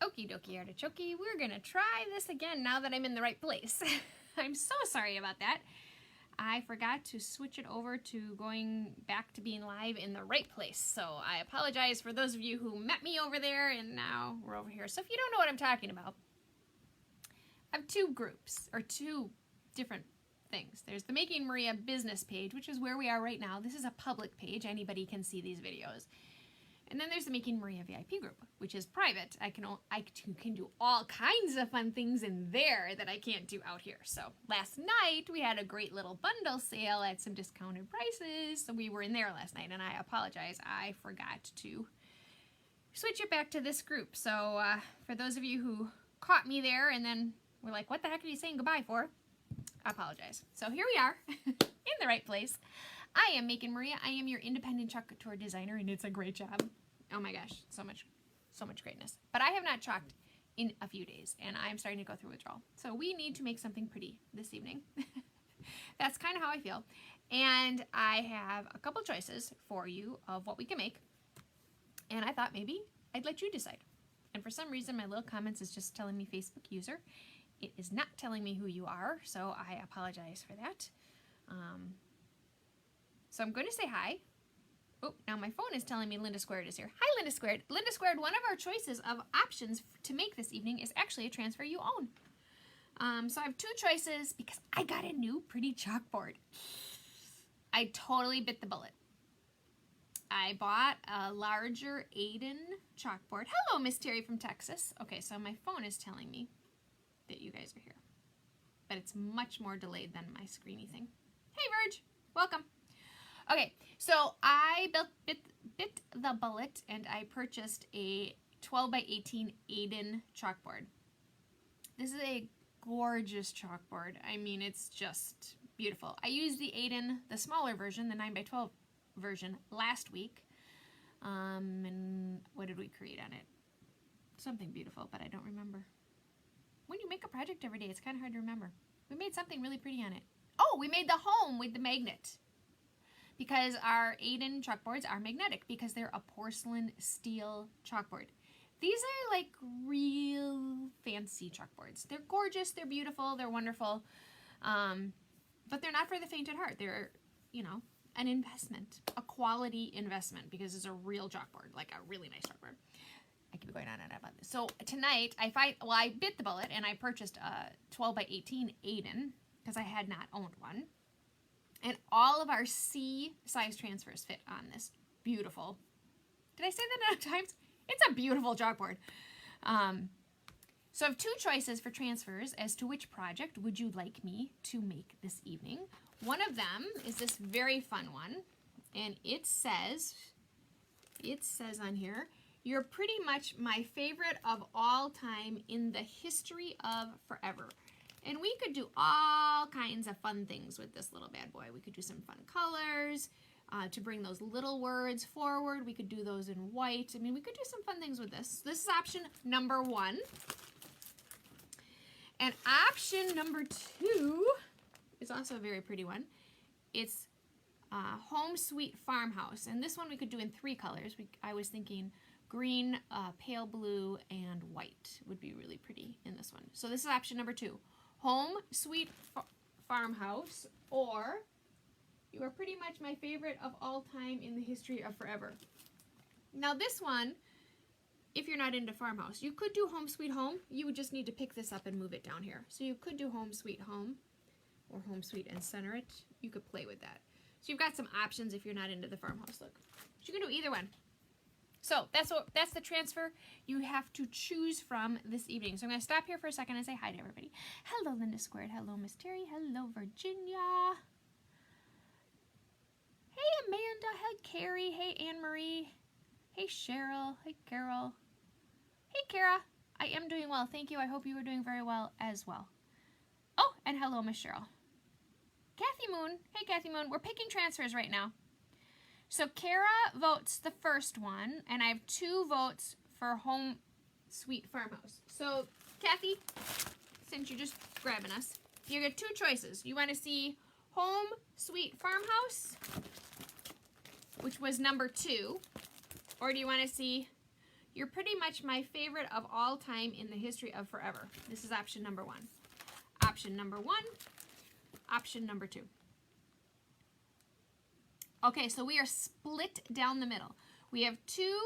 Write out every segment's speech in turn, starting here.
Okie dokie artichoke, we're gonna try this again now that I'm in the right place. I'm so sorry about that. I forgot to switch it over to going back to being live in the right place. So I apologize for those of you who met me over there and now we're over here. So if you don't know what I'm talking about, I have two groups or two different things. There's the Making Maria business page, which is where we are right now. This is a public page. Anybody can see these videos. And then there's the Making Maria VIP group, which is private. I can do all kinds of fun things in there that I can't do out here. So last night we had a great little bundle sale at some discounted prices. So we were in there last night, and I apologize. I forgot to switch it back to this group. So for those of you who caught me there and then were like, what the heck are you saying goodbye for? I apologize. So here we are in the right place. I am Making Maria. I am your independent Chalk Couture designer, and it's a great job. Oh my gosh, so much greatness. But I have not chalked in a few days, and I'm starting to go through withdrawal. So we need to make something pretty this evening. That's kind of how I feel. And I have a couple choices for you of what we can make. And I thought maybe I'd let you decide. And for some reason, my little comments is just telling me Facebook user. It is not telling me who you are, so I apologize for that. So I'm going to say hi. Oh, now my phone is telling me Linda Squared is here. Hi, Linda Squared. Linda Squared, one of our choices of options to make this evening is actually a transfer you own. So I have two choices because I got a new pretty chalkboard. I totally bit the bullet. I bought a larger Aiden chalkboard. Hello, Miss Terry from Texas. Okay, so my phone is telling me that you guys are here. But it's much more delayed than my screeny thing. Hey, Verge. Welcome. Okay, so I bit the bullet and I purchased a 12 by 18 Aiden chalkboard. This is a gorgeous chalkboard. I mean, it's just beautiful. I used the Aiden, the smaller version, the 9 by 12 version last week. And what did we create on it? Something beautiful, but I don't remember. When you make a project every day, it's kind of hard to remember. We made something really pretty on it. Oh, we made the home with the magnet. Because our Aiden chalkboards are magnetic because they're a porcelain steel chalkboard. These are like real fancy chalkboards. They're gorgeous, they're beautiful, they're wonderful, but they're not for the faint at heart. They're, you know, an investment, a quality investment because it's a real chalkboard, like a really nice chalkboard. I keep going on and on about this. So tonight, I bit the bullet and I purchased a 12 by 18 Aiden because I had not owned one. And all of our C size transfers fit on this beautiful, did I say that enough times? It's a beautiful chalkboard. So I have two choices for transfers as to which project would you like me to make this evening. One of them is this very fun one. And it says on here, you're pretty much my favorite of all time in the history of forever. And we could do all kinds of fun things with this little bad boy. We could do some fun colors to bring those little words forward. We could do those in white. I mean, we could do some fun things with this. This is option number 1. And option number 2 is also a very pretty one. It's Home Sweet Farmhouse. And this one we could do in 3 colors. I was thinking green, pale blue, and white would be really pretty in this one. So this is option number 2. Home Sweet Farmhouse, or you are pretty much my favorite of all time in the history of forever. Now this one, if you're not into farmhouse, you could do Home Sweet Home. You would just need to pick this up and move it down here. So you could do Home Sweet Home or Home Sweet and center it. You could play with that. So you've got some options if you're not into the farmhouse look. But you can do either one. So that's the transfer you have to choose from this evening. So I'm going to stop here for a second and say hi to everybody. Hello, Linda Squared. Hello, Miss Terry. Hello, Virginia. Hey, Amanda. Hey, Carrie. Hey, Anne-Marie. Hey, Cheryl. Hey, Carol. Hey, Kara. I am doing well. Thank you. I hope you are doing very well as well. Oh, and hello, Miss Cheryl. Kathy Moon. Hey, Kathy Moon. We're picking transfers right now. So Kara votes the first one, and I have 2 votes for Home Sweet Farmhouse. So, Kathy, since you're just grabbing us, you get 2 choices. You want to see Home Sweet Farmhouse, which was number 2, or do you want to see You're pretty much my favorite of all time in the history of forever. This is option number 1. Option number 1. Option number 2. Okay, so we are split down the middle. We have 2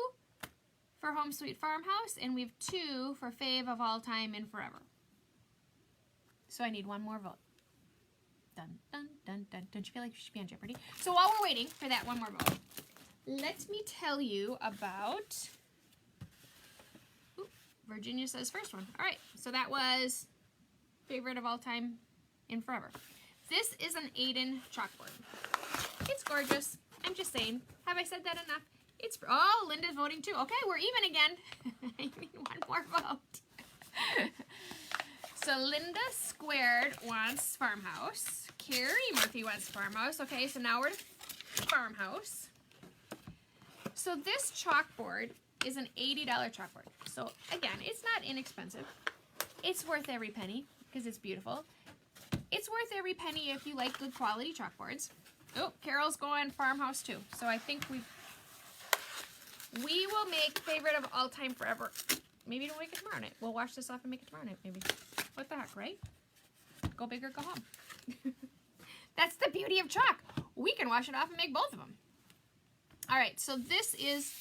for Home Sweet Farmhouse, and we have 2 for Fave of All Time and Forever. So I need one more vote. Dun, dun, dun, dun. Don't you feel like you should be on Jeopardy? So while we're waiting for that one more vote, let me tell you about... Ooh, Virginia says first one. All right, so that was favorite of all time in forever. This is an Aiden chalkboard. It's gorgeous. I'm just saying. Have I said that enough? It's... Oh, Linda's voting too. Okay, we're even again. I need one more vote. So Linda Squared wants Farmhouse. Carrie Murphy wants Farmhouse. Okay, so now we're to Farmhouse. So this chalkboard is an $80 chalkboard. So again, it's not inexpensive. It's worth every penny because it's beautiful. It's worth every penny if you like good quality chalkboards. Oh, Carol's going Farmhouse too. So I think we will make favorite of all time forever. Maybe we'll make it tomorrow night. We'll wash this off and make it tomorrow night, maybe. What the heck, right? Go big or go home. That's the beauty of chalk. We can wash it off and make both of them. All right, so this is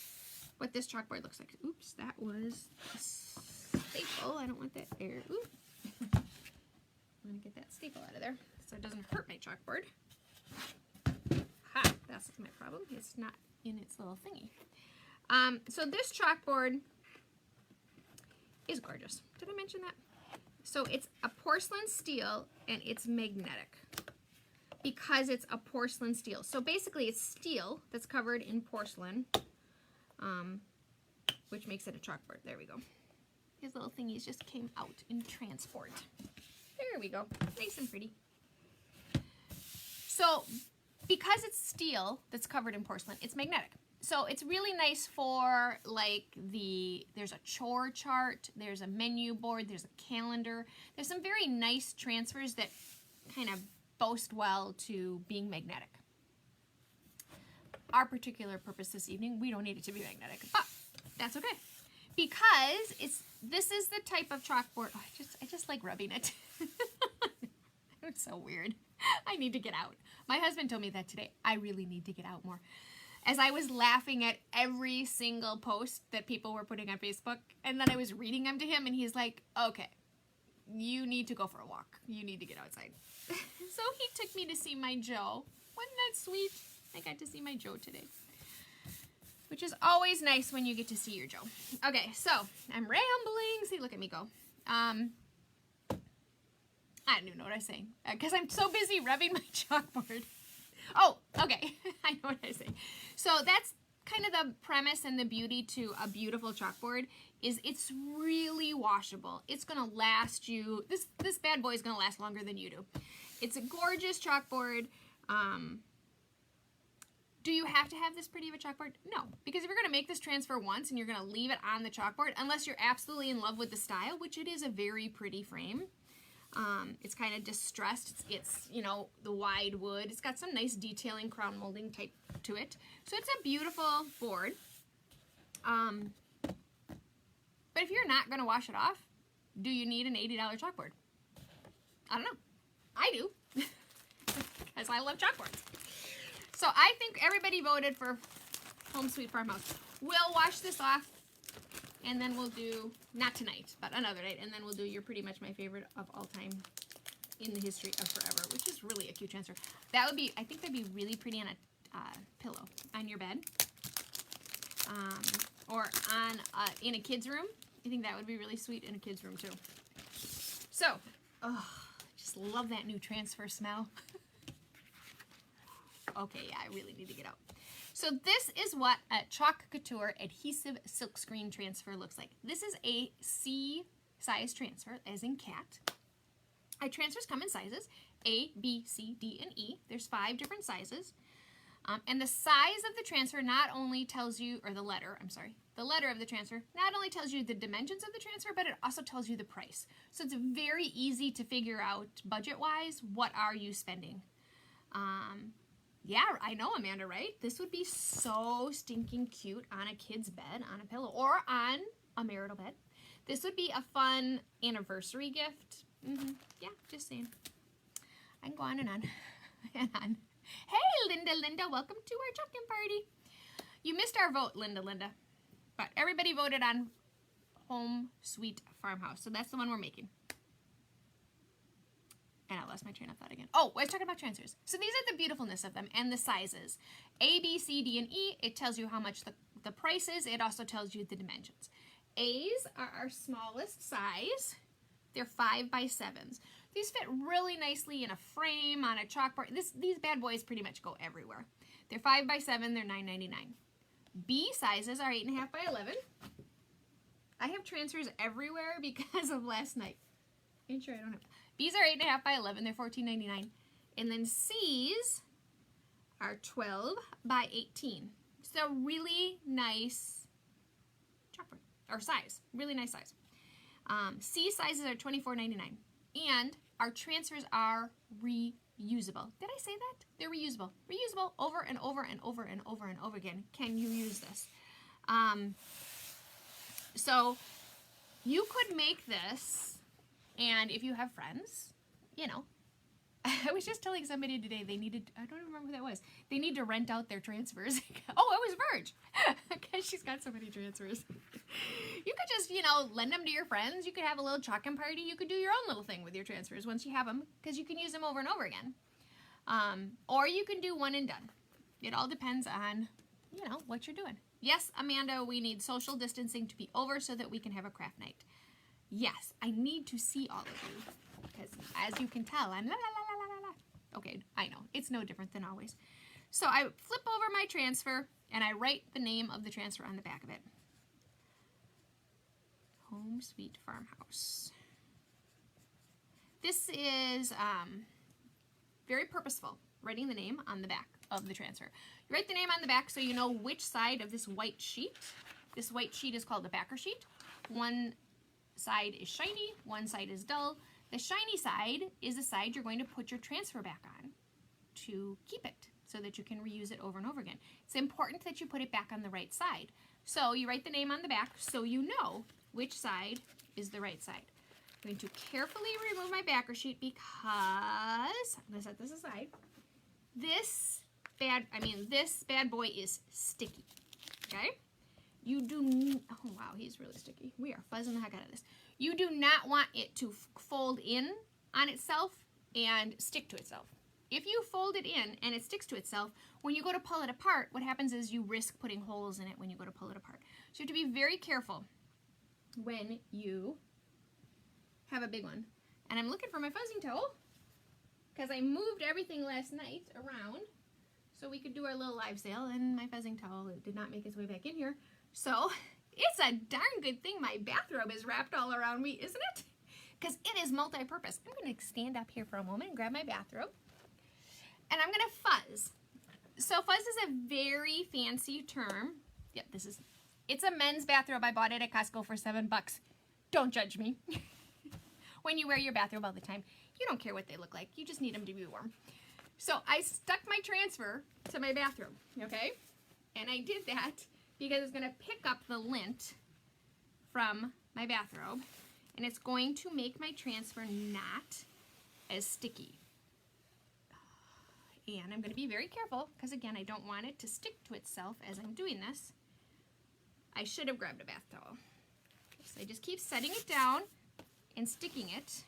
what this chalkboard looks like. Oops, that was a staple. I don't want that there. Ooh. I'm going to get that staple out of there so it doesn't hurt my chalkboard. Ha, that's my problem. It's not in its little thingy. So this chalkboard is gorgeous. Did I mention that? So it's a porcelain steel and it's magnetic because it's a porcelain steel. So basically it's steel that's covered in porcelain, which makes it a chalkboard. There we go. His little thingies just came out in transport. There we go. Nice and pretty. So because it's steel that's covered in porcelain, it's magnetic. So it's really nice for like there's a chore chart, there's a menu board, there's a calendar. There's some very nice transfers that kind of boast well to being magnetic. Our particular purpose this evening, we don't need it to be magnetic, but that's okay. Because this is the type of chalkboard, oh, I just like rubbing it. It's so weird. I need to get out. My husband told me that today. I really need to get out more. As I was laughing at every single post that people were putting on Facebook, and then I was reading them to him, and he's like, okay, you need to go for a walk. You need to get outside. So he took me to see my Joe. Wasn't that sweet? I got to see my Joe today. Which is always nice when you get to see your Joe. Okay, so I'm rambling. See, look at me go. I don't even know what I'm saying. Because I'm so busy rubbing my chalkboard. Oh, okay. I know what I say. So that's kind of the premise and the beauty to a beautiful chalkboard is it's really washable. It's going to last you, this bad boy is going to last longer than you do. It's a gorgeous chalkboard. Do you have to have this pretty of a chalkboard? No, because if you're going to make this transfer once and you're going to leave it on the chalkboard, unless you're absolutely in love with the style, which it is a very pretty frame. It's kind of distressed. It's, you know, the wide wood. It's got some nice detailing, crown molding type to it. So it's a beautiful board. But if you're not going to wash it off, do you need an $80 chalkboard? I don't know. I do. Because I love chalkboards. So I think everybody voted for Home Sweet Farmhouse. We'll wash this off. And then we'll do, not tonight, but another night, and then we'll do You're Pretty Much My Favorite of All Time in the History of Forever, which is really a cute transfer. That would be, I think that'd be really pretty on a pillow on your bed. Or on in a kid's room. I think that would be really sweet in a kid's room too. So, oh, just love that new transfer smell. Okay, yeah, I really need to get out. So this is what a Chalk Couture adhesive silkscreen transfer looks like. This is a C size transfer, as in cat. Transfers come in sizes A, B, C, D, and E. There's 5 different sizes. And the size of the transfer not only tells you, or the letter of the transfer not only tells you the dimensions of the transfer, but it also tells you the price. So it's very easy to figure out budget-wise, what are you spending. Yeah, I know, Amanda, right? This would be so stinking cute on a kid's bed, on a pillow, or on a marital bed. This would be a fun anniversary gift. Yeah, just saying. I can go on and on and on. Hey, Linda, welcome to our check-in party. You missed our vote, Linda. But everybody voted on Home Sweet Farmhouse, so that's the one we're making. And I lost my train of thought again. Oh, I was talking about transfers. So these are the beautifulness of them and the sizes. A, B, C, D, and E, it tells you how much the price is. It also tells you the dimensions. A's are our smallest size. They're 5 by 7s. These fit really nicely in a frame, on a chalkboard. These bad boys pretty much go everywhere. They're 5 by 7, they're $9.99. B sizes are 8.5 by 11. I have transfers everywhere because of last night. Ain't sure I don't have. B's are 8.5 by 11. They're $14.99. And then C's are 12 by 18. So really nice chalkboard, or size. Really nice size. C sizes are $24.99. And our transfers are reusable. Did I say that? They're reusable. Reusable over and over and over and over and over again. Can you use this? So you could make this, and if you have friends, you know, I was just telling somebody today they needed, I don't remember who that was, they need to rent out their transfers. Oh, it was Verge, because she's got so many transfers. You could just, you know, lend them to your friends. You could have a little chalk-in party. You could do your own little thing with your transfers once you have them, because you can use them over and over again. Or you can do one and done. It all depends on, you know, what you're doing. Yes, Amanda, we need social distancing to be over so that we can have a craft night. Yes, I need to see all of you, because as you can tell, I'm la la la la la la. Okay, I know, it's no different than always. So I flip over my transfer and I write the name of the transfer on the back of it. Home Sweet Farmhouse. This is very purposeful, writing the name on the back of the transfer. You write the name on the back so you know which side of this white sheet. This white sheet is called the backer sheet. One side is shiny, one side is dull. The shiny side is the side you're going to put your transfer back on to keep it so that you can reuse it over and over again. It's important that you put it back on the right side. So you write the name on the back so you know which side is the right side. I'm going to carefully remove my backer sheet because I'm going to set this aside. This bad boy is sticky. Okay? You do, oh wow, he's really sticky. We are fuzzing the heck out of this. You do not want it to fold in on itself and stick to itself. If you fold it in and it sticks to itself, when you go to pull it apart, what happens is you risk putting holes in it when you go to pull it apart. So you have to be very careful when you have a big one. And I'm looking for my fuzzing towel because I moved everything last night around so we could do our little live sale, and my fuzzing towel did not make its way back in here. So it's a darn good thing my bathrobe is wrapped all around me, isn't it? Because it is multi-purpose. I'm going to stand up here for a moment and grab my bathrobe. And I'm going to fuzz. So fuzz is a very fancy term. Yep, it's a men's bathrobe. I bought it at Costco for $7. Don't judge me. When you wear your bathrobe all the time, you don't care what they look like. You just need them to be warm. So I stuck my transfer to my bathrobe, okay? And I did that because it's going to pick up the lint from my bathrobe, and it's going to make my transfer not as sticky. And I'm going to be very careful because, again, I don't want it to stick to itself as I'm doing this. I should have grabbed a bath towel. So I just keep setting it down and sticking it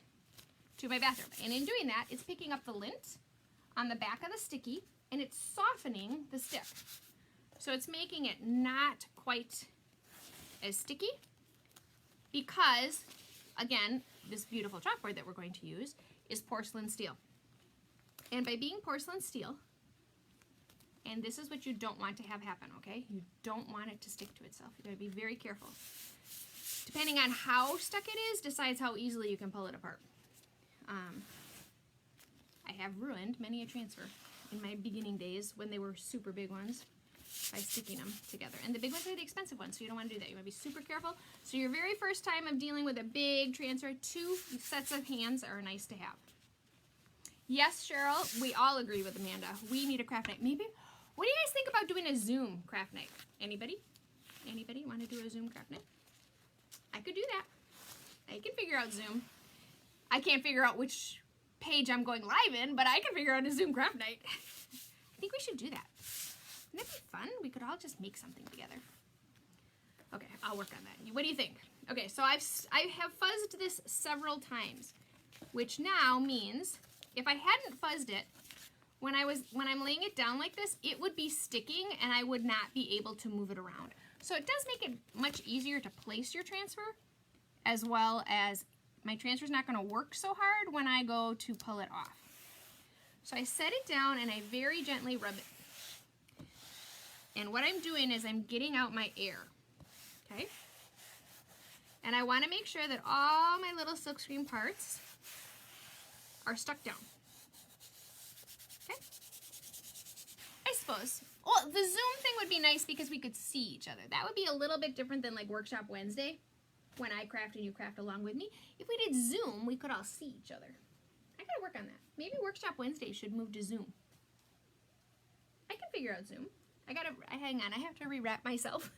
to my bathrobe. And in doing that, it's picking up the lint on the back of the sticky, and it's softening the stick. So it's making it not quite as sticky because, again, this beautiful chalkboard that we're going to use is porcelain steel. And by being porcelain steel, and this is what you don't want to have happen, okay? You don't want it to stick to itself. You gotta be very careful. Depending on how stuck it is, decides how easily you can pull it apart. I have ruined many a transfer in my beginning days when they were super big ones by sticking them together. And the big ones are the expensive ones, so you don't want to do that. You want to be super careful. So your very first time of dealing with a big transfer, 2 sets of hands are nice to have. Yes, Cheryl, we all agree with Amanda. We need a craft night. Maybe, what do you guys think about doing a Zoom craft night? Anybody? Anybody want to do a Zoom craft night? I could do that. I can figure out Zoom. I can't figure out which page I'm going live in, but I can figure out a Zoom craft night. I think we should do that. Wouldn't that be fun? We could all just make something together. Okay, I'll work on that. What do you think? Okay, so I have fuzzed this several times, which now means if I hadn't fuzzed it, when I'm laying it down like this, it would be sticking and I would not be able to move it around. So it does make it much easier to place your transfer, as well as my transfer is not going to work so hard when I go to pull it off. So I set it down and I very gently rub it. And what I'm doing is I'm getting out my air, okay? And I want to make sure that all my little silkscreen parts are stuck down. Okay? I suppose. Well, the Zoom thing would be nice because we could see each other. That would be a little bit different than like Workshop Wednesday, when I craft and you craft along with me. If we did Zoom, we could all see each other. I gotta work on that. Maybe Workshop Wednesday should move to Zoom. I can figure out Zoom. Hang on, I have to rewrap myself.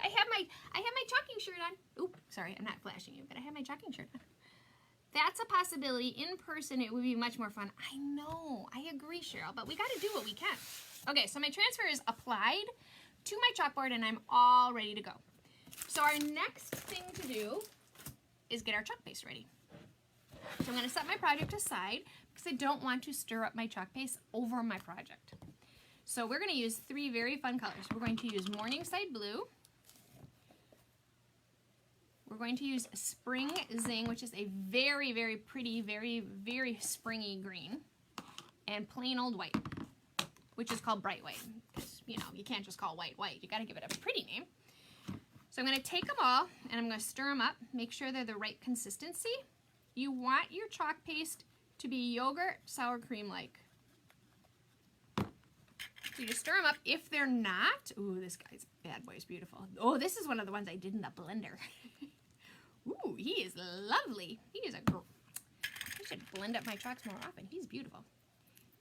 I have my chalking shirt on. Oop, sorry, I'm not flashing you, but I have my chalking shirt on. That's a possibility. In person, it would be much more fun. I know, I agree, Cheryl, but we gotta do what we can. Okay, so my transfer is applied to my chalkboard and I'm all ready to go. So our next thing to do is get our chalk paste ready. So I'm gonna set my project aside because I don't want to stir up my chalk paste over my project. So we're gonna use three very fun colors. We're going to use Morningside Blue. We're going to use Spring Zing, which is a very, very pretty, very, very springy green. And plain old white, which is called bright white. Because, you know, you can't just call white white. You gotta give it a pretty name. So I'm gonna take them all and I'm gonna stir them up, make sure they're the right consistency. You want your chalk paste to be yogurt sour cream like. So you just stir them up. If they're not, ooh, this guy's bad boy is beautiful. Oh, this is one of the ones I did in the blender. Ooh, he is lovely. He is a girl. I should blend up my chalks more often. He's beautiful.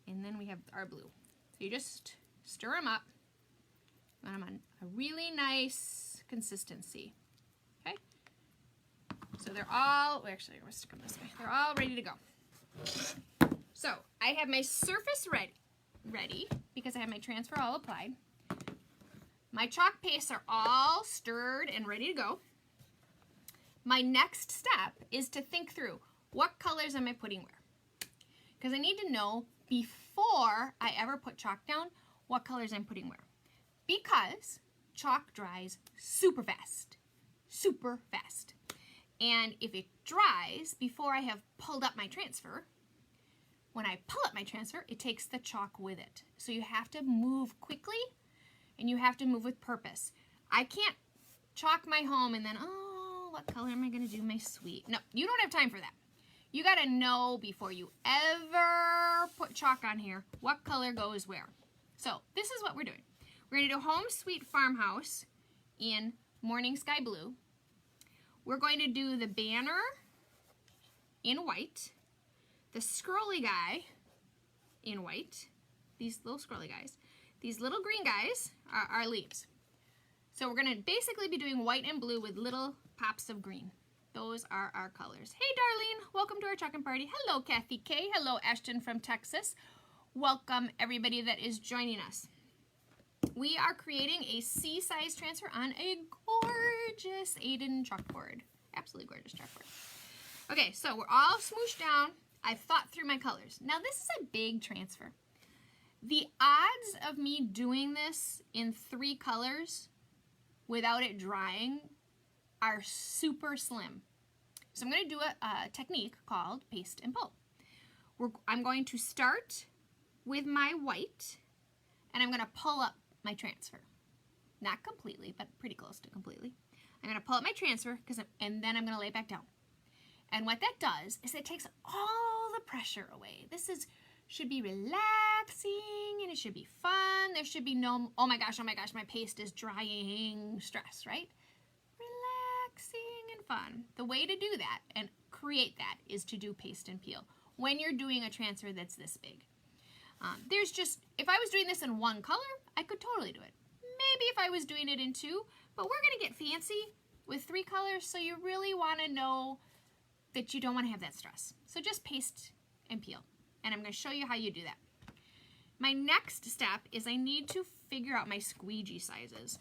And then we have our blue. So you just stir them up. And I'm on a really nice consistency. Okay? So they're all, actually, let's come this way. They're all ready to go. So I have my surface ready because I have my transfer all applied. My chalk pastes are all stirred and ready to go. My next step is to think through what colors am I putting where? Because I need to know before I ever put chalk down what colors I'm putting where. Because chalk dries super fast. Super fast. And if it dries before I have pulled up my transfer, when I pull up my transfer, it takes the chalk with it. So you have to move quickly and you have to move with purpose. I can't chalk my home and then, oh, what color am I going to do my suite? No, you don't have time for that. You got to know before you ever put chalk on here what color goes where. So this is what we're doing. We're going to do Home Sweet Farmhouse in Morning Sky Blue. We're going to do the banner in white, the scrolly guy in white, these little scrolly guys. These little green guys are our leaves. So we're going to basically be doing white and blue with little pops of green. Those are our colors. Hey, Darlene, welcome to our chalking party. Hello, Kathy K. Hello, Ashton from Texas. Welcome, everybody that is joining us. We are creating a C-size transfer on a gorgeous Aiden chalkboard. Absolutely gorgeous chalkboard. Okay, so we're all smooshed down. I've thought through my colors. Now, this is a big transfer. The odds of me doing this in 3 colors without it drying are super slim. So I'm going to do a technique called paste and pull. I'm going to start with my white and I'm going to pull up my transfer. Not completely, but pretty close to completely. I'm going to pull up my transfer and then I'm going to lay it back down. And what that does is it takes all the pressure away. This should be relaxing and it should be fun. There should be no, oh my gosh, my paste is drying stress, right? Relaxing and fun. The way to do that and create that is to do paste and peel. when you're doing a transfer that's this big. There's just, if I was doing this in one color, I could totally do it. Maybe if I was doing it in two, but we're going to get fancy with 3 colors, so you really want to know that you don't want to have that stress. So just paste and peel, and I'm going to show you how you do that. My next step is I need to figure out my squeegee sizes.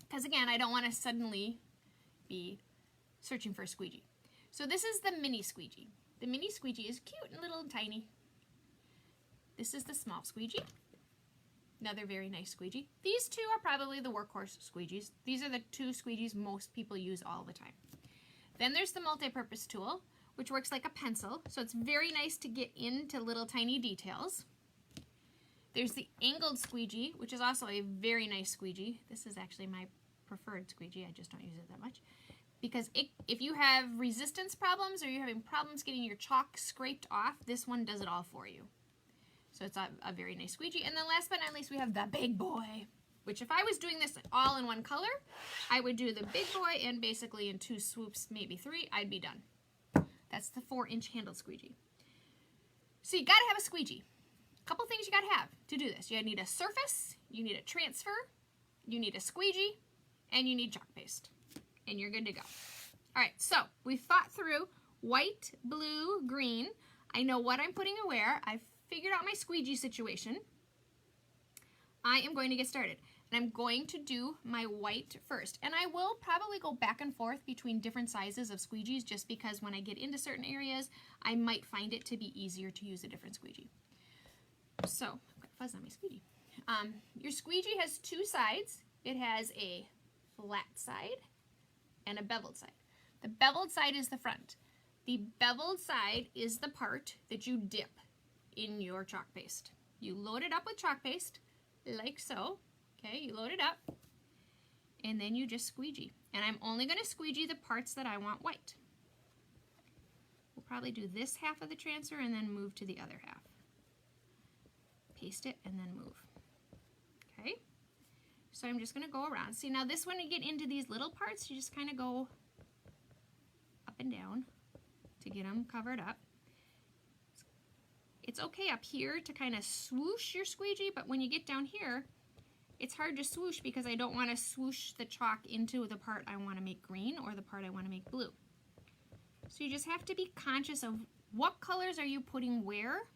Because again, I don't want to suddenly be searching for a squeegee. So this is the mini squeegee. The mini squeegee is cute and little and tiny. This is the small squeegee. Another very nice squeegee. These two are probably the workhorse squeegees. These are the 2 squeegees most people use all the time. Then there's the multi-purpose tool, which works like a pencil, so it's very nice to get into little tiny details. There's the angled squeegee, which is also a very nice squeegee. This is actually my preferred squeegee. I just don't use it that much. Because if you have resistance problems or you're having problems getting your chalk scraped off, this one does it all for you. So it's a very nice squeegee. And then last but not least, we have the big boy, which if I was doing this all in one color, I would do the big boy and basically in 2 swoops, maybe 3, I'd be done. That's the 4-inch handled squeegee. So you gotta have a squeegee. A couple things you gotta have to do this. You need a surface, you need a transfer, you need a squeegee, and you need chalk paste. And you're good to go. All right, so we've thought through white, blue, green. I know what I'm putting where. I've figured out my squeegee situation. I am going to get started. And I'm going to do my white first. And I will probably go back and forth between different sizes of squeegees just because when I get into certain areas, I might find it to be easier to use a different squeegee. So, I've got fuzz on my squeegee. Your squeegee has 2 sides. It has a flat side and a beveled side. The beveled side is the front. The beveled side is the part that you dip in your chalk paste. You load it up with chalk paste, like so. Okay, you load it up, and then you just squeegee. And I'm only going to squeegee the parts that I want white. We'll probably do this half of the transfer and then move to the other half. Paste it and then move. Okay? So I'm just going to go around. See, now this when you get into these little parts, you just kind of go up and down to get them covered up. It's okay up here to kind of swoosh your squeegee, but when you get down here, it's hard to swoosh because I don't want to swoosh the chalk into the part I want to make green or the part I want to make blue. So you just have to be conscious of what colors are you putting where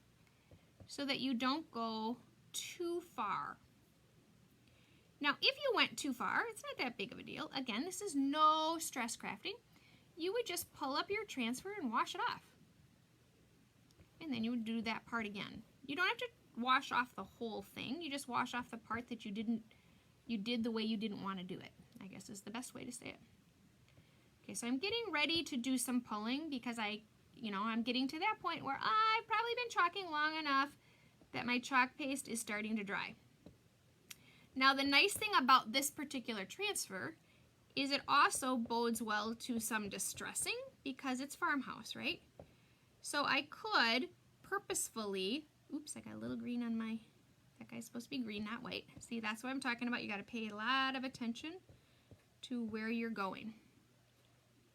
so that you don't go too far. Now, if you went too far, it's not that big of a deal. Again, this is no stress crafting. You would just pull up your transfer and wash it off. And then you would do that part again. You don't have to wash off the whole thing. You just wash off the part that you did the way you didn't want to do it, I guess is the best way to say it. Okay, so I'm getting ready to do some pulling because I'm getting to that point where I've probably been chalking long enough that my chalk paste is starting to dry. Now the nice thing about this particular transfer is it also bodes well to some distressing because it's farmhouse, right? So I could purposefully, oops, I got a little green on my, that guy's supposed to be green, not white. See, that's what I'm talking about. You got to pay a lot of attention to where you're going.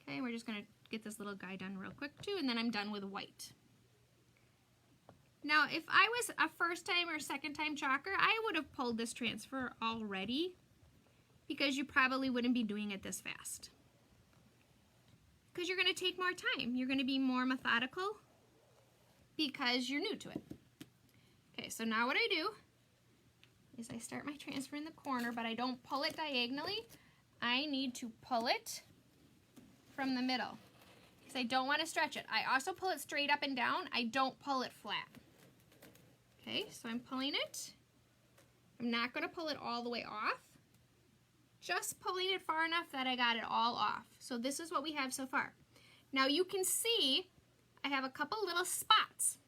Okay, we're just going to get this little guy done real quick too, and then I'm done with white. Now, if I was a first time or second time chalker, I would have pulled this transfer already because you probably wouldn't be doing it this fast. Because you're going to take more time. You're going to be more methodical because you're new to it. Okay, so now what I do is I start my transfer in the corner, but I don't pull it diagonally. I need to pull it from the middle because I don't want to stretch it. I also pull it straight up and down. I don't pull it flat. Okay, so I'm pulling it. I'm not going to pull it all the way off. Just pulling it far enough that I got it all off. So this is what we have so far. Now you can see I have a couple little spots.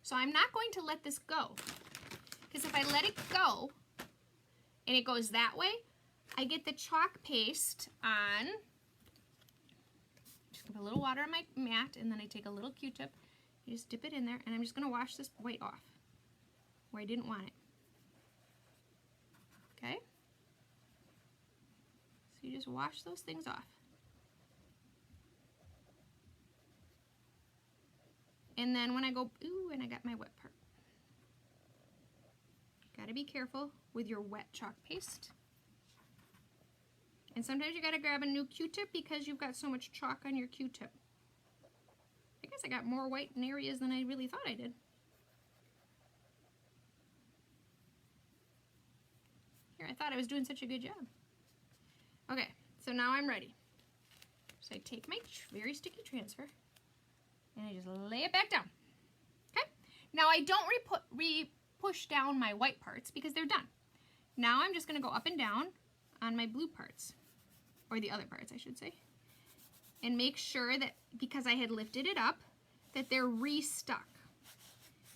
So I'm not going to let this go. Because if I let it go and it goes that way, I get the chalk paste on, just put a little water on my mat and then I take a little Q-tip, you just dip it in there and I'm just going to wash this white off where I didn't want it. Okay? So you just wash those things off. And then when I go, ooh, and I got my wet part. Gotta be careful with your wet chalk paste. And sometimes you gotta grab a new Q-tip because you've got so much chalk on your Q-tip. I guess I got more white in areas than I really thought I did. Here, I thought I was doing such a good job. Okay, so now I'm ready. So I take my very sticky transfer and I just lay it back down. Okay, now I don't push down my white parts because they're done. Now I'm just gonna go up and down on my blue parts, or the other parts I should say, and make sure that because I had lifted it up that they're re-stuck,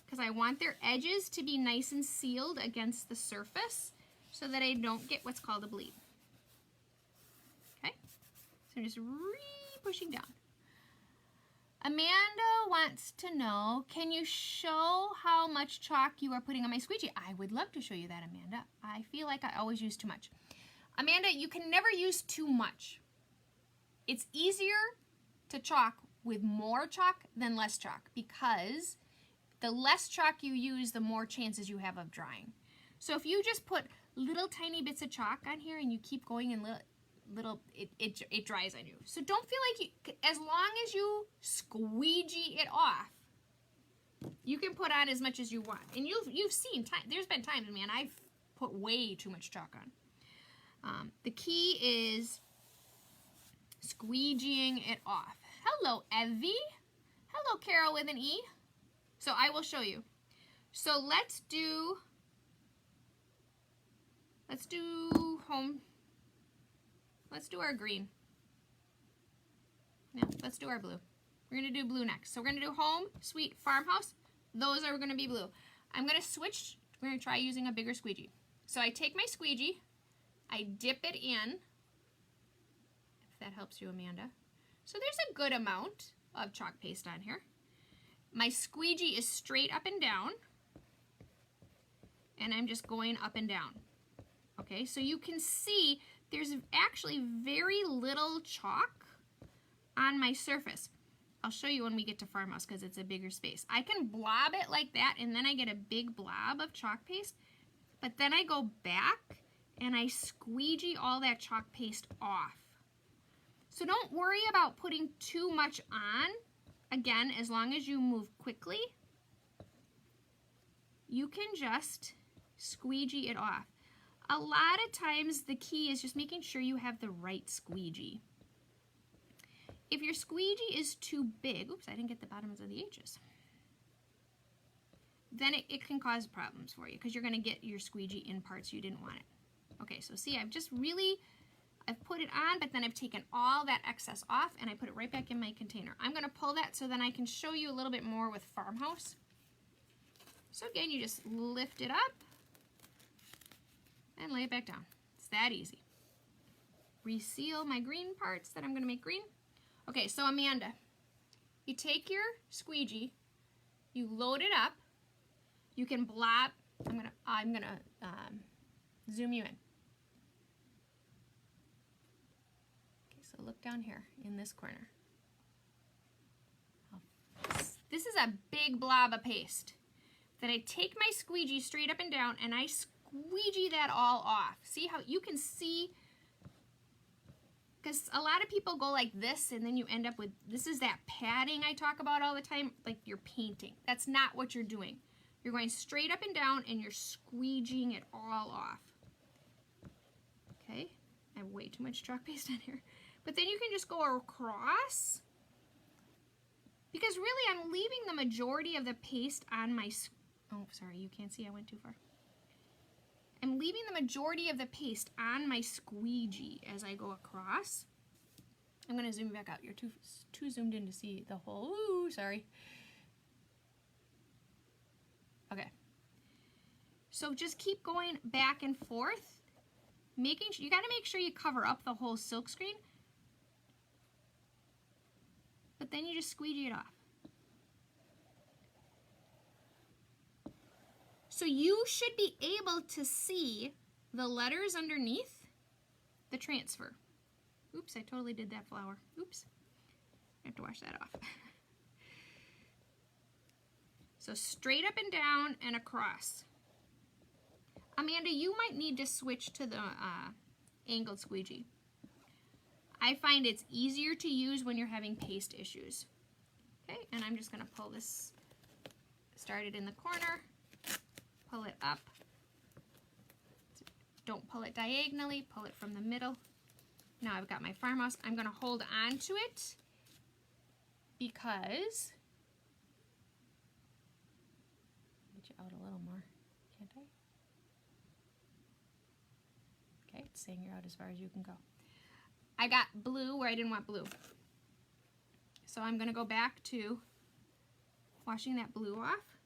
because I want their edges to be nice and sealed against the surface so that I don't get what's called a bleed. Okay, so I'm just pushing down. Amanda wants to know, can you show how much chalk you are putting on my squeegee? I would love to show you that, Amanda. I feel like I always use too much. Amanda, you can never use too much. It's easier to chalk with more chalk than less chalk, because the less chalk you use, the more chances you have of drying. So if you just put little tiny bits of chalk on here and you keep going in it dries on you. So don't feel like as long as you squeegee it off, you can put on as much as you want. And you've seen, there's been times, man, I've put way too much chalk on. The key is squeegeeing it off. Hello, Evie. Hello, Carol with an E. So I will show you. So let's do home. Let's do our green. No, let's do our blue. We're gonna do blue next. So we're gonna do home, sweet, farmhouse. Those are gonna be blue. I'm gonna switch. We're gonna try using a bigger squeegee. So I take my squeegee, I dip it in, if that helps you, Amanda. So there's a good amount of chalk paste on here. My squeegee is straight up and down, and I'm just going up and down. Okay, so you can see there's actually very little chalk on my surface. I'll show you when we get to farmhouse because it's a bigger space. I can blob it like that and then I get a big blob of chalk paste, but then I go back and I squeegee all that chalk paste off. So don't worry about putting too much on. Again, as long as you move quickly, you can just squeegee it off. A lot of times the key is just making sure you have the right squeegee. If your squeegee is too big, oops, I didn't get the bottoms of the H's, then it can cause problems for you because you're going to get your squeegee in parts you didn't want it. Okay, so see, I've put it on, but then I've taken all that excess off and I put it right back in my container. I'm going to pull that so then I can show you a little bit more with farmhouse. So again, you just lift it up and lay it back down. It's that easy. Reseal my green parts that I'm going to make green. Okay, so Amanda, you take your squeegee, you load it up, you can blob. I'm gonna zoom you in. Okay, so look down here in this corner. This is a big blob of paste that I take my squeegee straight up and down and I squeegee that all off. See how you can see, because a lot of people go like this and then you end up with, this is that padding I talk about all the time, like you're painting. That's not what you're doing. You're going straight up and down and you're squeegeeing it all off. Okay, I have way too much chalk paste on here. But then you can just go across, because really I'm leaving the majority of the paste on my, oh sorry, you can't see, I went too far. I'm leaving the majority of the paste on my squeegee as I go across. I'm going to zoom back out. You're too zoomed in to see the whole, ooh, sorry. Okay. So just keep going back and forth, making sure, you got to make sure you cover up the whole silk screen, but then you just squeegee it off. So you should be able to see the letters underneath the transfer. Oops, I totally did that flower. Oops. I have to wash that off. So straight up and down and across. Amanda, you might need to switch to the angled squeegee. I find it's easier to use when you're having paste issues. Okay, and I'm just going to pull this, start it in the corner, pull it up. Don't pull it diagonally, pull it from the middle. Now I've got my farmhouse. I'm going to hold on to it because, get you out a little more, can't I? Okay, it's saying you're out as far as you can go. I got blue where I didn't want blue. So I'm going to go back to washing that blue off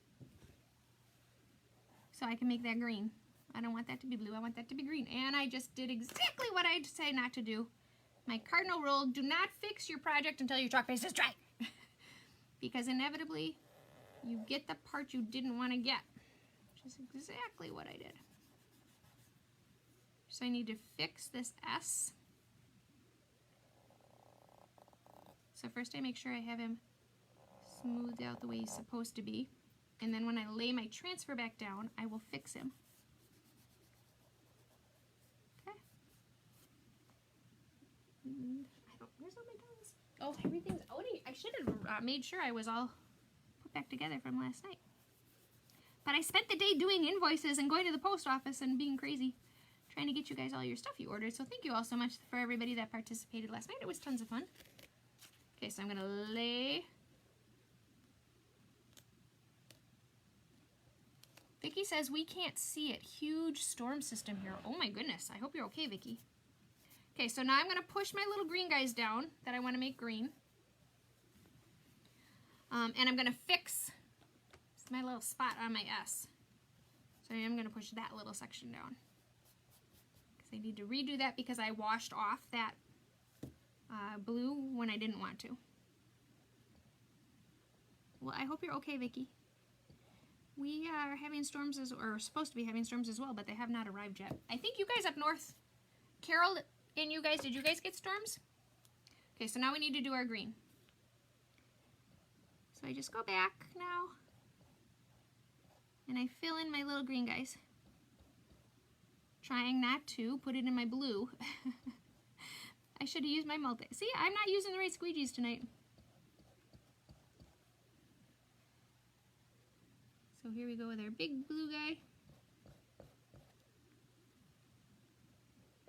so I can make that green. I don't want that to be blue, I want that to be green. And I just did exactly what I'd say not to do. My cardinal rule, do not fix your project until your chalk paste is dry. Because inevitably, you get the part you didn't want to get. Which is exactly what I did. So I need to fix this S. So first I make sure I have him smoothed out the way he's supposed to be. And then when I lay my transfer back down, I will fix him. Okay. Where's all my dogs? Oh, everything's outie. I should have made sure I was all put back together from last night. But I spent the day doing invoices and going to the post office and being crazy, trying to get you guys all your stuff you ordered. So thank you all so much for everybody that participated last night. It was tons of fun. Okay, so I'm going to lay. Vicki says we can't see it. Huge storm system here. Oh my goodness. I hope you're okay, Vicki. Okay, so now I'm going to push my little green guys down that I want to make green. And I'm going to fix my little spot on my S. So I'm going to push that little section down. Because I need to redo that because I washed off that blue when I didn't want to. Well, I hope you're okay, Vicki. We are having storms, or supposed to be having storms as well, but they have not arrived yet. I think you guys up north, Carol and you guys, did you guys get storms? Okay, so now we need to do our green. So I just go back now, and I fill in my little green guys. Trying not to put it in my blue. I should have used my multi. See, I'm not using the right squeegees tonight. So here we go with our big blue guy.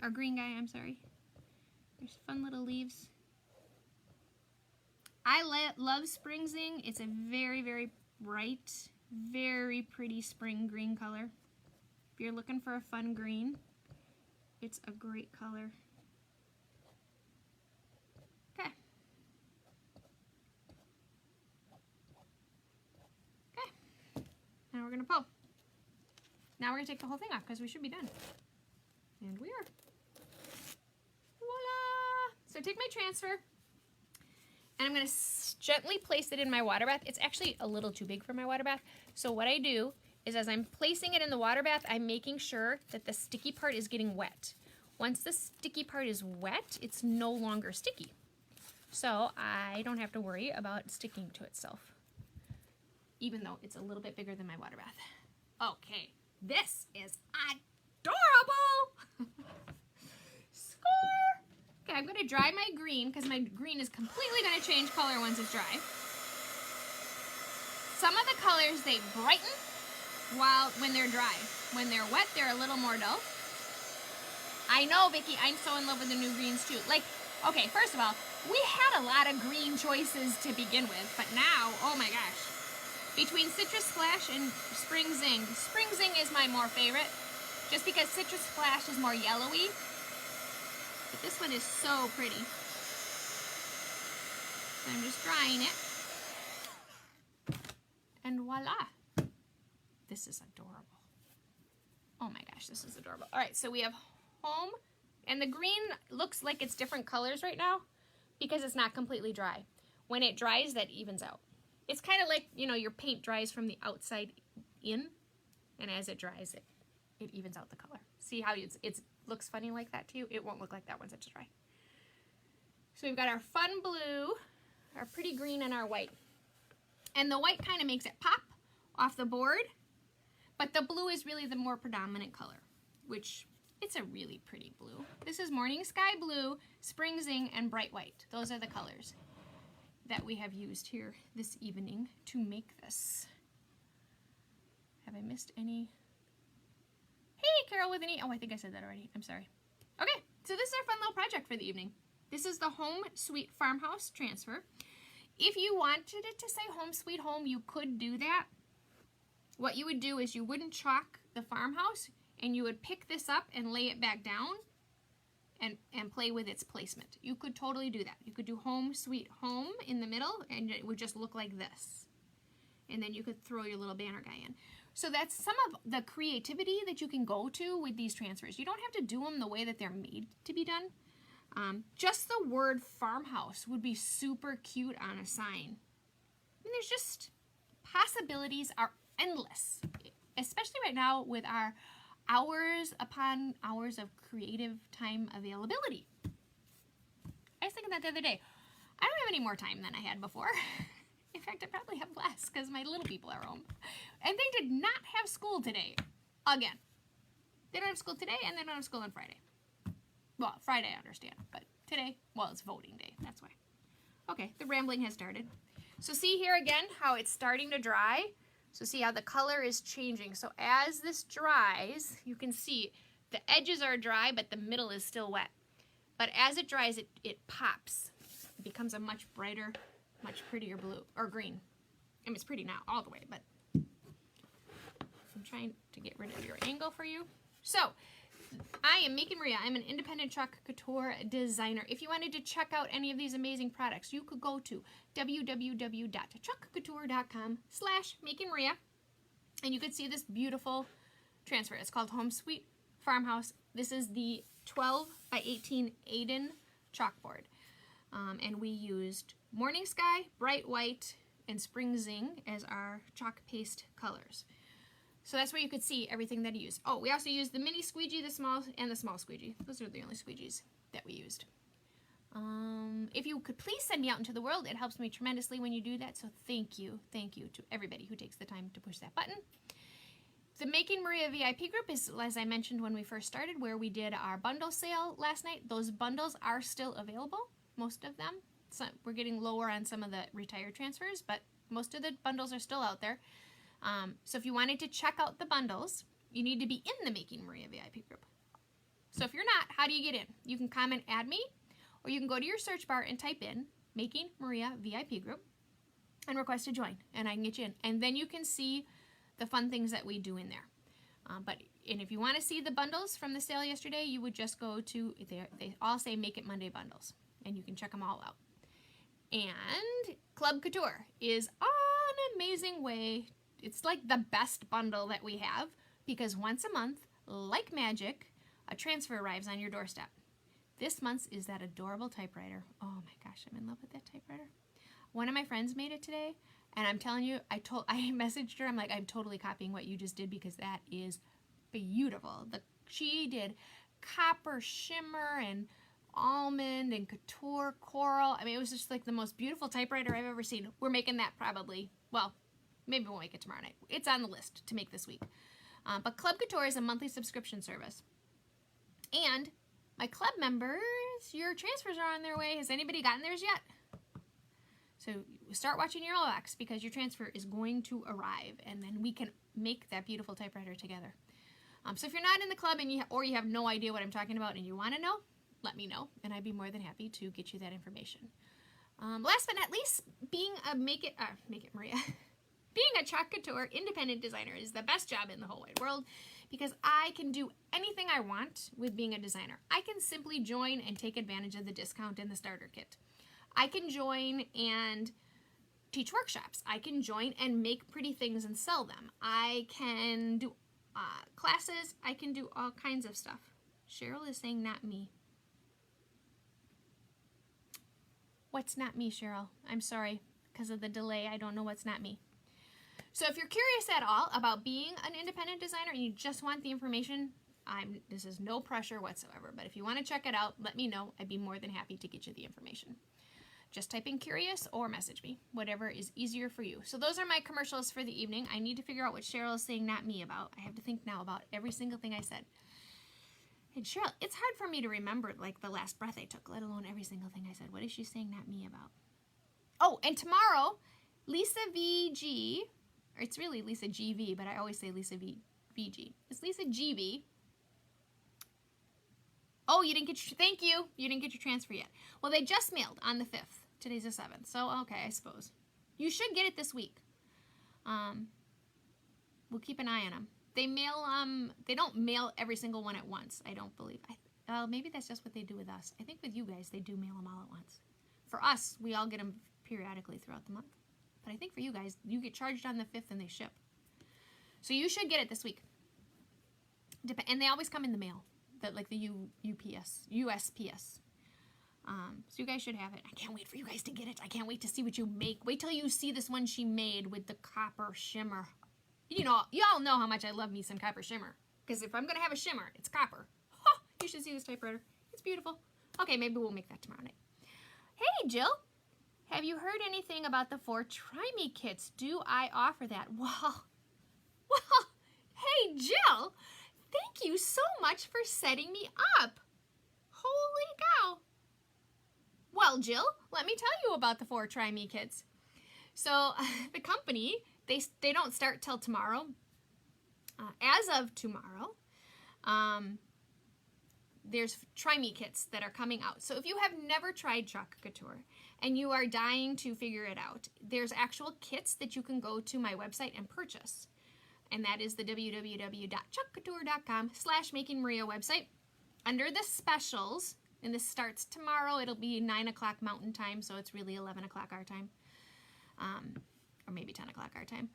Our green guy, I'm sorry. There's fun little leaves. I love Spring Zing. It's a very, very bright, very pretty spring green color. If you're looking for a fun green, it's a great color. Okay. Okay. Now we're going to pull. Now we're going to take the whole thing off because we should be done. And we are. Voila! So take my transfer. And I'm going to gently place it in my water bath. It's actually a little too big for my water bath. So what I do is as I'm placing it in the water bath, I'm making sure that the sticky part is getting wet. Once the sticky part is wet, it's no longer sticky. So I don't have to worry about sticking to itself, even though it's a little bit bigger than my water bath. Okay, this is adorable! Score! Okay, I'm going to dry my green because my green is completely going to change color once it's dry. Some of the colors, they brighten when they're dry. When they're wet, they're a little more dull. I know, Vicki, I'm so in love with the new greens too. Like, okay, first of all, we had a lot of green choices to begin with, but now, oh my gosh. Between Citrus Splash and Spring Zing is my more favorite, just because Citrus Splash is more yellowy. But this one is so pretty. So I'm just drying it. And voila. This is adorable. Oh my gosh, this is adorable. All right, so we have home. And the green looks like it's different colors right now because it's not completely dry. When it dries, that evens out. It's kind of like, you know, your paint dries from the outside in. And as it dries, it evens out the color. See how it looks funny like that to you? It won't look like that once it's dry. So we've got our fun blue, our pretty green, and our white. And the white kind of makes it pop, off the board, but the blue is really the more predominant color, which it's a really pretty blue. This is Morning Sky Blue, Spring Zing, and Bright White. Those are the colors that we have used here this evening to make this. Have I missed any? Hey, Carol with an E. Oh, I think I said that already. I'm sorry. Okay, so this is our fun little project for the evening. This is the Home Sweet Farmhouse transfer. If you wanted it to say Home Sweet Home, you could do that. What you would do is you wouldn't chalk the farmhouse, and you would pick this up and lay it back down and play with its placement. You could totally do that. You could do Home Sweet Home in the middle, and it would just look like this. And then you could throw your little banner guy in. So that's some of the creativity that you can go to with these transfers. You don't have to do them the way that they're made to be done. Just the word farmhouse would be super cute on a sign. I mean, there's just, possibilities are endless, especially right now with our hours upon hours of creative time availability. I was thinking that the other day. I don't have any more time than I had before. In fact, I probably have less because my little people are home. And they did not have school today. Again. They don't have school today, and they don't have school on Friday. Well, Friday I understand, but today, well, it's voting day. That's why. Okay, the rambling has started. So see here again how it's starting to dry. So see how the color is changing. So as this dries, you can see the edges are dry, but the middle is still wet. But as it dries, it pops. It becomes a much brighter, much prettier blue, or green. I mean, it's pretty now all the way, but I'm trying to get rid of your angle for you. So, I am Making Maria. I'm an independent Chalk Couture designer. If you wanted to check out any of these amazing products, you could go to www.chalkcouture.com/makingmaria, and you could see this beautiful transfer. It's called Home Sweet Farmhouse. This is the 12 by 18 Aiden chalkboard. And we used Morning Sky, Bright White, and Spring Zing as our chalk paste colors. So that's where you could see everything that I used. Oh, we also used the mini squeegee, the small, and the small squeegee. Those are the only squeegees that we used. If you could please send me out into the world, it helps me tremendously when you do that. So thank you to everybody who takes the time to push that button. The Making Maria VIP group is, as I mentioned when we first started, where we did our bundle sale last night. Those bundles are still available, most of them. So we're getting lower on some of the retired transfers, but most of the bundles are still out there. So if you wanted to check out the bundles, you need to be in the Making Maria VIP group. So if you're not, how do you get in? You can comment add me, or you can go to your search bar and type in Making Maria VIP group and request to join, and I can get you in. And then you can see the fun things that we do in there. And if you want to see the bundles from the sale yesterday, you would just go to, they all say Make It Monday bundles, and you can check them all out. And Club Couture is an amazing way. It's like the best bundle that we have, because once a month, like magic, a transfer arrives on your doorstep. This month's is that adorable typewriter. Oh my gosh, I'm in love with that typewriter. One of my friends made it today, and I'm telling you, I messaged her, I'm like, I'm totally copying what you just did, because that is beautiful. She did copper shimmer and almond and couture coral. I mean, it was just like the most beautiful typewriter I've ever seen. We're making that probably, well, maybe we'll make it tomorrow night. It's on the list to make this week. But Club Couture is a monthly subscription service. And my club members, your transfers are on their way. Has anybody gotten theirs yet? So start watching your mailbox, because your transfer is going to arrive, and then we can make that beautiful typewriter together. So if you're not in the club and you have no idea what I'm talking about and you want to know, let me know, and I'd be more than happy to get you that information. Last but not least, being a Make It Maria. Being a Chalk Couture independent designer is the best job in the whole wide world, because I can do anything I want with being a designer. I can simply join and take advantage of the discount in the starter kit. I can join and teach workshops. I can join and make pretty things and sell them. I can do classes. I can do all kinds of stuff. Cheryl is saying not me. What's not me, Cheryl? I'm sorry. Because of the delay, I don't know what's not me. So if you're curious at all about being an independent designer and you just want the information, this is no pressure whatsoever. But if you want to check it out, let me know. I'd be more than happy to get you the information. just type in curious or message me, whatever is easier for you. So those are my commercials for the evening. I need to figure out what Cheryl is saying not me about. I have to think now about every single thing I said. And Cheryl, it's hard for me to remember like the last breath I took, let alone every single thing I said. What is she saying not me about? Oh, and tomorrow, Lisa VG, or it's really Lisa GV, but I always say Lisa VG. It's Lisa GV. Oh, you didn't get your, thank you. You didn't get your transfer yet. Well, they just mailed on the 5th. Today's the 7th. So, okay, I suppose. You should get it this week. We'll keep an eye on them. They mail, they don't mail every single one at once, I don't believe. Maybe that's just what they do with us. I think with you guys, they do mail them all at once. For us, we all get them periodically throughout the month. But I think for you guys, you get charged on the 5th and they ship. So you should get it this week. And they always come in the mail. Like the USPS. So you guys should have it. I can't wait for you guys to get it. I can't wait to see what you make. Wait till you see this one she made with the copper shimmer. You know, y'all know how much I love me some copper shimmer. Because if I'm going to have a shimmer, it's copper. Oh, you should see this typewriter. It's beautiful. Okay, maybe we'll make that tomorrow night. Hey, Jill. Have you heard anything about the 4 Try Me kits? Do I offer that? Well, hey, Jill. Thank you so much for setting me up. Holy cow. Well, Jill, let me tell you about the 4 Try Me kits. So the company, they don't start till tomorrow. As of tomorrow, there's Try Me kits that are coming out. So if you have never tried Chalk Couture and you are dying to figure it out, there's actual kits that you can go to my website and purchase. And that is the www.chalkcouture.com/makingmaria website. Under the specials, and this starts tomorrow, it'll be 9 o'clock Mountain Time, so it's really 11 o'clock our time, or maybe 10 o'clock our time.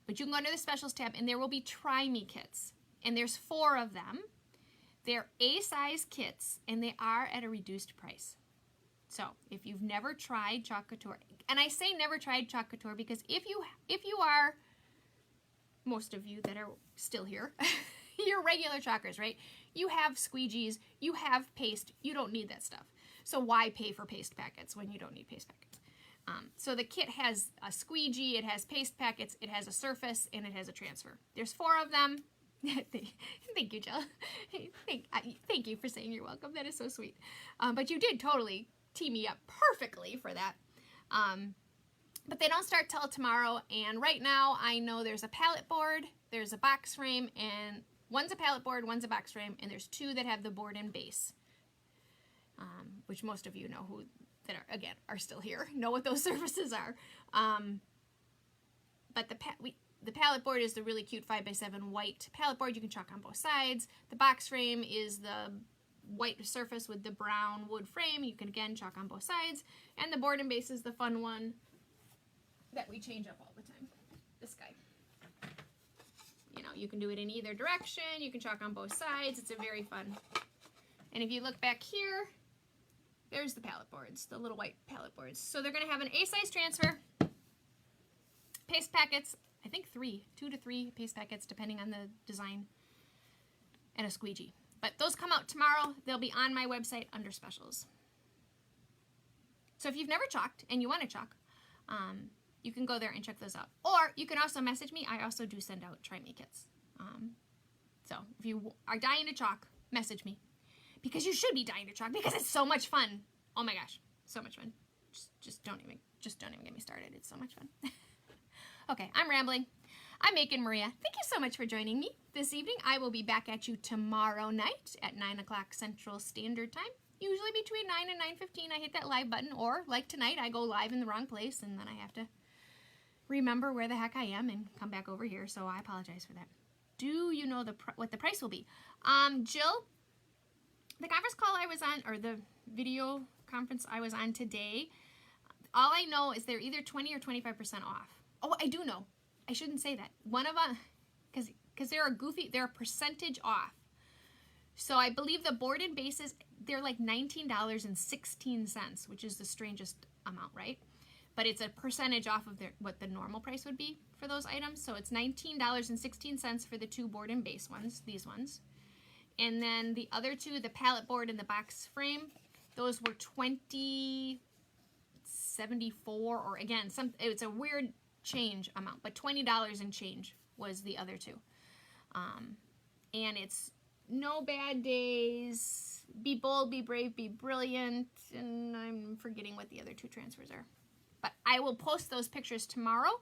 But you can go under the specials tab, and there will be Try Me kits. And there's 4 of them. They're A-size kits, and they are at a reduced price. So if you've never tried Chalk Couture, and I say never tried Chalk Couture because if you are, most of you that are still here, you're regular chalkers, right? You have squeegees, you have paste, you don't need that stuff. So why pay for paste packets when you don't need paste packets? So the kit has a squeegee, it has paste packets, it has a surface, and it has a transfer. There's 4 of them. Thank you, Jill. Thank you for saying you're welcome. That is so sweet. But you did totally tee me up perfectly for that. But they don't start till tomorrow, and right now I know there's a palette board, there's a box frame, and one's a palette board, one's a box frame, and there's 2 that have the board and base, which most of you know who that are, again, are still here, know what those surfaces are. But the palette board is the really cute 5x7 white palette board. You can chalk on both sides. The box frame is the white surface with the brown wood frame. You can, again, chalk on both sides. And the board and base is the fun one that we change up all the time. This guy. You know, you can do it in either direction. You can chalk on both sides. It's a very fun. And if you look back here, there's the palette boards, the little white palette boards. So they're going to have an A-size transfer, paste packets, I think 2 to 3 paste packets depending on the design, and a squeegee. But those come out tomorrow. They'll be on my website under specials. So if you've never chalked and you want to chalk, you can go there and check those out. Or you can also message me. I also do send out Try Me kits. So if you are dying to chalk, message me. Because you should be dying to chalk because it's so much fun. Oh my gosh, so much fun. Just don't even get me started. It's so much fun. Okay, I'm rambling. I'm Making Maria. Thank you so much for joining me this evening. I will be back at you tomorrow night at 9 o'clock Central Standard Time. Usually between 9 and 9:15 I hit that live button, or like tonight I go live in the wrong place and then I have to remember where the heck I am and come back over here, so I apologize for that. Do you know what the price will be? Jill, the conference call I was on, or the video conference I was on today, all I know is they're either 20 or 25% off. Oh, I do know. I shouldn't say that. One of them, because they're a percentage off. So I believe the board and bases, they're like $19.16, which is the strangest amount, right? But it's a percentage off of what the normal price would be for those items. So it's $19.16 for the 2 board and base ones, these ones. And then the other 2, the palette board and the box frame, those were $20, 74, or again, it's a weird change amount, but $20 and change was the other two. And it's no bad days, be bold, be brave, be brilliant, and I'm forgetting what the other two transfers are. But I will post those pictures tomorrow.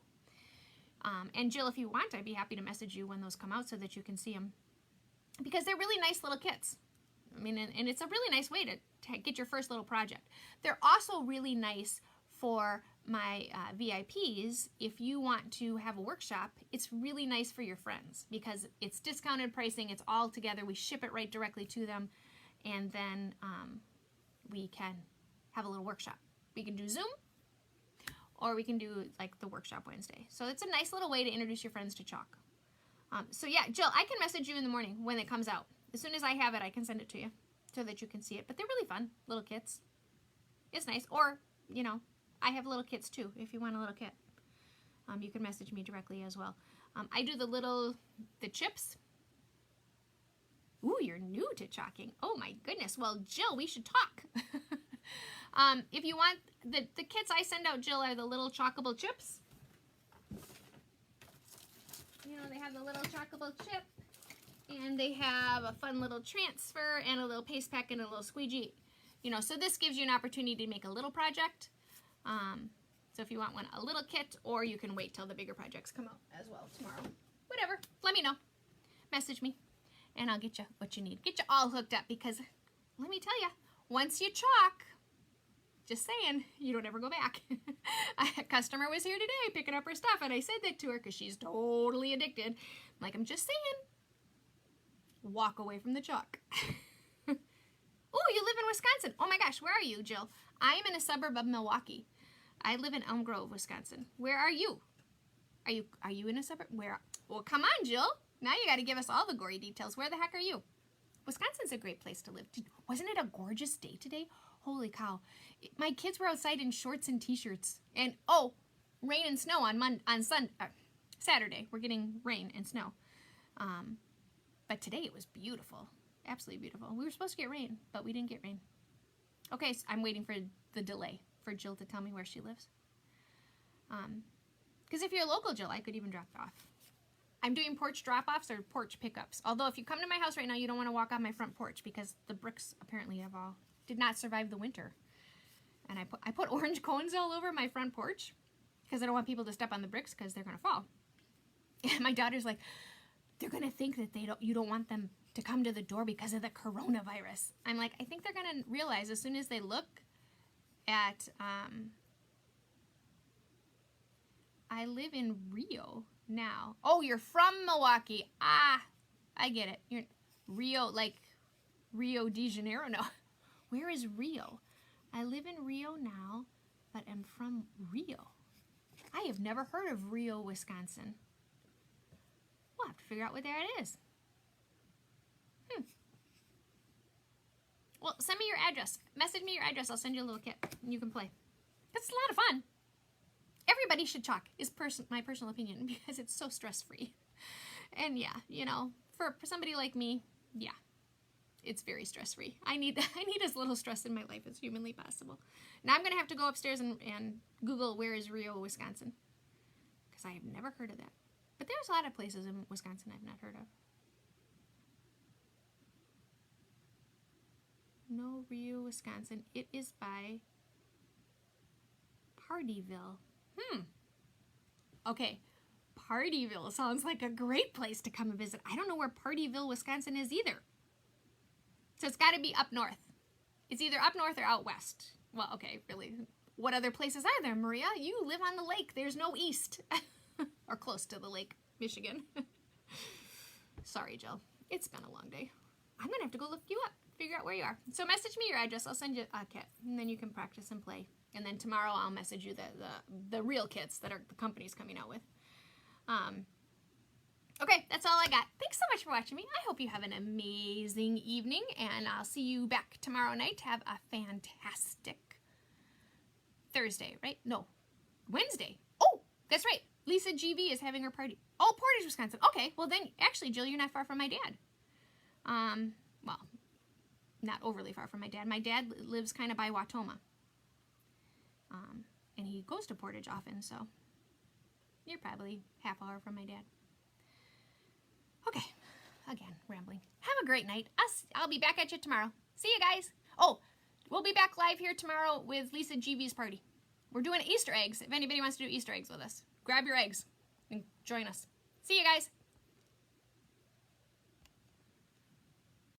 And Jill, if you want, I'd be happy to message you when those come out so that you can see them. Because they're really nice little kits. I mean, and it's a really nice way to get your first little project. They're also really nice for my VIPs. If you want to have a workshop, it's really nice for your friends because it's discounted pricing. It's all together. We ship it right directly to them. And then we can have a little workshop. We can do Zoom, or we can do like the workshop Wednesday. So it's a nice little way to introduce your friends to chalk. So yeah, Jill, I can message you in the morning when it comes out. As soon as I have it, I can send it to you so that you can see it. But they're really fun, little kits. It's nice. Or, you know, I have little kits too, if you want a little kit. You can message me directly as well. I do the chips. Ooh, you're new to chalking. Oh my goodness. Well, Jill, we should talk. If you want, the kits I send out, Jill, are the little chalkable chips. You know, they have the little chalkable chip, and they have a fun little transfer, and a little paste pack, and a little squeegee. You know, so this gives you an opportunity to make a little project. So if you want a little kit, or you can wait till the bigger projects come out as well tomorrow. Whatever, let me know. Message me, and I'll get you what you need. Get you all hooked up, because let me tell you, once you chalk, just saying, you don't ever go back. A customer was here today picking up her stuff, and I said that to her because she's totally addicted. Like, I'm just saying, walk away from the chalk. Oh, you live in Wisconsin. Oh my gosh, where are you, Jill? I am in a suburb of Milwaukee. I live in Elm Grove, Wisconsin. Where are you? Are you in a suburb? Where? Well, come on, Jill. Now you got to give us all the gory details. Where the heck are you? Wisconsin's a great place to live. Wasn't it a gorgeous day today? Holy cow. My kids were outside in shorts and t-shirts. And, oh, rain and snow on Saturday. We're getting rain and snow. But today it was beautiful. Absolutely beautiful. We were supposed to get rain, but we didn't get rain. Okay, so I'm waiting for the delay for Jill to tell me where she lives. Because if you're local, Jill, I could even drop it off. I'm doing porch drop-offs or porch pickups. Although if you come to my house right now, you don't want to walk on my front porch because the bricks apparently did not survive the winter. And I put orange cones all over my front porch because I don't want people to step on the bricks because they're going to fall. And my daughter's like, they're going to think that you don't want them to come to the door because of the coronavirus. I'm like, I think they're going to realize as soon as they look at, I live in Rio now. Oh, you're from Milwaukee. Ah, I get it. You're Rio, like Rio de Janeiro. No, where is Rio? I live in Rio now, but I'm from Rio. I have never heard of Rio, Wisconsin. We'll have to figure out what that is. Well, send me your address. Message me your address. I'll send you a little kit and you can play. It's a lot of fun. Everybody should chalk, is my personal opinion, because it's so stress-free. And yeah, you know, for somebody like me, yeah, it's very stress-free. I need as little stress in my life as humanly possible. Now I'm going to have to go upstairs and Google where is Rio, Wisconsin, because I have never heard of that. But there's a lot of places in Wisconsin I've not heard of. No, Rio, Wisconsin. It is by Partyville. Okay, Partyville sounds like a great place to come and visit. I don't know where Partyville, Wisconsin is either. So it's got to be up north. It's either up north or out west. Well, okay, really. What other places are there, Maria? You live on the lake. There's no east. Or close to the lake, Michigan. Sorry, Jill. It's been a long day. I'm going to have to go look you up, figure out where you are. So message me your address. I'll send you a kit, and then you can practice and play. And then tomorrow I'll message you the real kits that the company's coming out with. Okay, that's all I got. Thanks so much for watching me. I hope you have an amazing evening, and I'll see you back tomorrow night. Have a fantastic Thursday, right? No, Wednesday. Oh, that's right. Lisa GV is having her party. Oh, Portage, Wisconsin. Okay, well then, actually, Jill, you're not far from my dad. Well, not overly far from my dad. My dad lives kind of by Watoma. and he goes to Portage often, so you're probably half hour from my dad. Okay, again, rambling. Have a great night. I'll be back at you tomorrow. See you guys. Oh, we'll be back live here tomorrow with Lisa GV's party. We're doing Easter eggs. If anybody wants to do Easter eggs with us, grab your eggs and join us. See you guys.